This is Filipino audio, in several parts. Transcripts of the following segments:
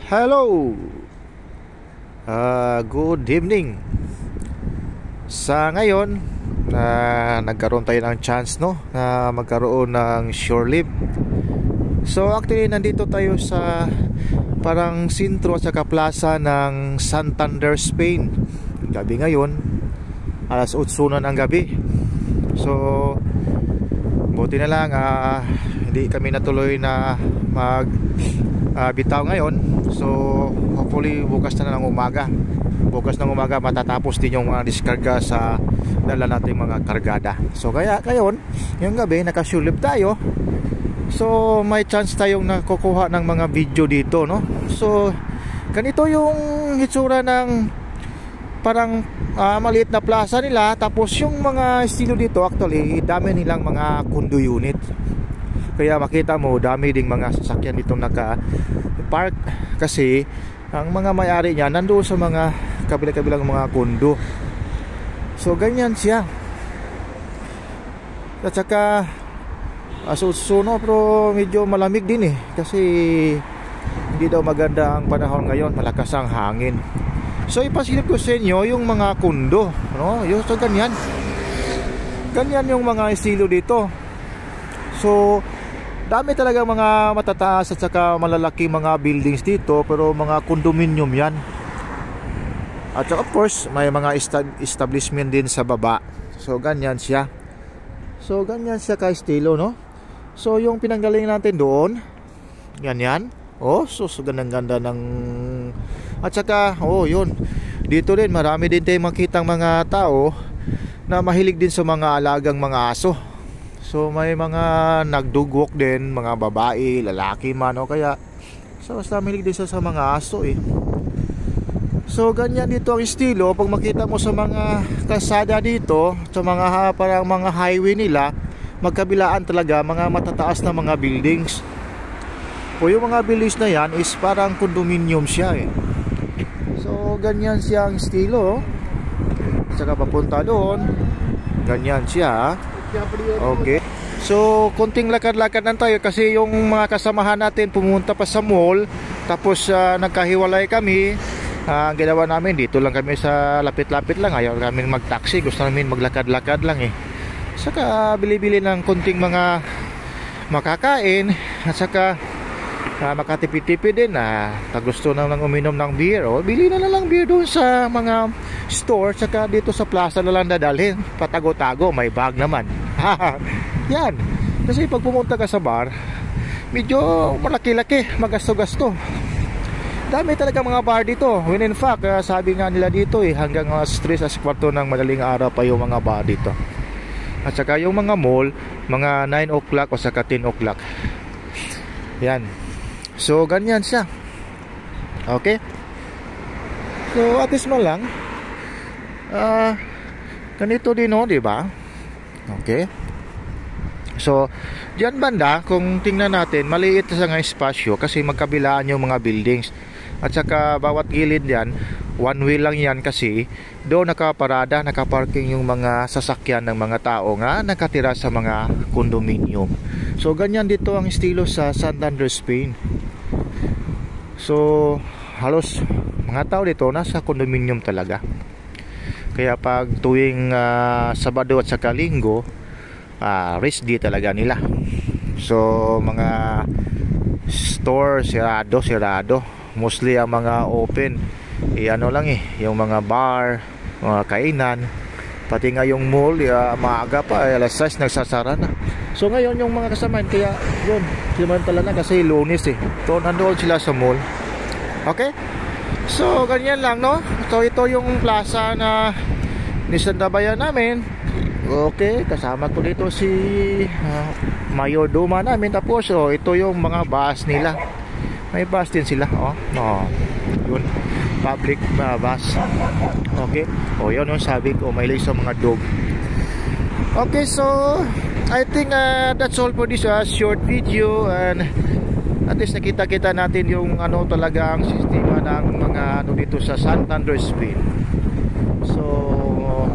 Hello! Good evening. Sa ngayon, nagkaroon tayo ng chance na magkaroon ng shore leave. So actually nandito tayo sa parang sentro at saka plaza ng Santander, Spain. Gabi ngayon, alas 8 na ng gabi. So buti na lang hindi kami natuloy na bitaw ngayon. So hopefully bukas na ng umaga matatapos din yung mga diskarga sa dala nating mga kargada. So kaya ngayon, yung gabi nakasulib tayo. So may chance tayong nakukuha ng mga video dito, no? So ganito yung hitsura ng parang maliit na plaza nila. Tapos yung mga estilo dito, actually dami nilang mga condo unit. Kaya makita mo dami ding mga sasakyan dito naka-park, kasi ang mga may-ari niya nandoon sa mga kabila-kabilang mga kondo. So ganyan siya. At saka asusuno, pero medyo malamig din kasi hindi daw maganda ang panahon ngayon, malakas ang hangin. So ipasilip ko sa inyo yung mga kondo, no? So ganyan yung mga estilo dito. So dami talaga mga matataas at saka malalaki mga buildings dito, pero mga condominium yan. At saka of course may mga establishment din sa baba. So ganyan siya. So ganyan siya ka-estilo, no? So yung pinanggaling natin doon, ganyan. So gandang-ganda ng... At saka yun, dito din marami din tayong makitang mga tao na mahilig din sa mga alagang mga aso. So may mga nagdugwalk din, mga babae, lalaki man, kaya so basta mahilig din sa mga aso So ganyan dito ang estilo. Pag makita mo sa mga kalsada dito, sa mga parang mga highway nila, magkabilaan talaga mga matataas na mga buildings. Yung mga buildings na yan is parang condominium siya So ganyan siya ang estilo. Saka papunta doon, ganyan siya. Okay. So konting lakad-lakad lang tayo, kasi yung mga kasamahan natin pumunta pa sa mall. Tapos nagkahiwalay kami. Ang ginawa namin, dito lang kami sa lapit-lapit lang. Ayaw namin mag-taxi, gusto namin maglakad-lakad lang Saka bili-bili ng konting mga makakain. At saka makatipid-tipid din gusto na lang uminom ng beer, bili na lang beer doon sa mga store. Saka dito sa plaza na lang dadalhin, patago-tago, may bag naman. Yan, kasi pag pumunta ka sa bar, medyo malaki-laki, magasto-gasto. Dami talaga mga bar dito. When in fact, sabi nga nila dito hanggang 3 as kwarto ng madaling araw pa yung mga bar dito. At saka yung mga mall, mga 9 o'clock o saka 10 o'clock. Yan. So ganyan siya. Okay. So at least man lang ganito din diba? Okay. So diyan banda, kung tingnan natin, maliit sa nga espasyo kasi magkabilaan yung mga buildings. At saka bawat gilid yan, one way lang yan, kasi doon nakaparada, nakaparking yung mga sasakyan ng mga tao nga nakatira sa mga condominium. So ganyan dito ang estilo sa Santander, Spain. So halos mga tao dito nasa condominium talaga. Kaya pag tuwing Sabado at saka Linggo, rest day talaga nila. So mga store sirado. Mostly ang mga open lang yung mga bar, mga kainan, pati nga yung mall maaga pa, alas 6 nagsasara na. So ngayon yung mga kasamahan, kaya yun, simantala na kasi Lunes So nandoon sila sa mall. Okay? So ganyan lang, no? So ito yung plaza na nisandabayan namin. Okay, kasama ko dito si Mayordoma namin. Tapos ito yung mga bus nila. May bus din sila, yun, public bus. Okay, yun yung sabi ko, may sa mga dog. Okay, so I think that's all for this short video. And at least nakita-kita natin yung talaga ang sistema ng mga dito sa Santander, Spain. So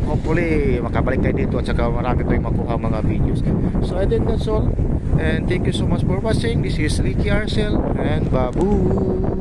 hopefully makabalik tayo dito at saka marami tayong makuha mga videos. So I think that's all. And thank you so much for watching. This is Ricky Arcel and Babu.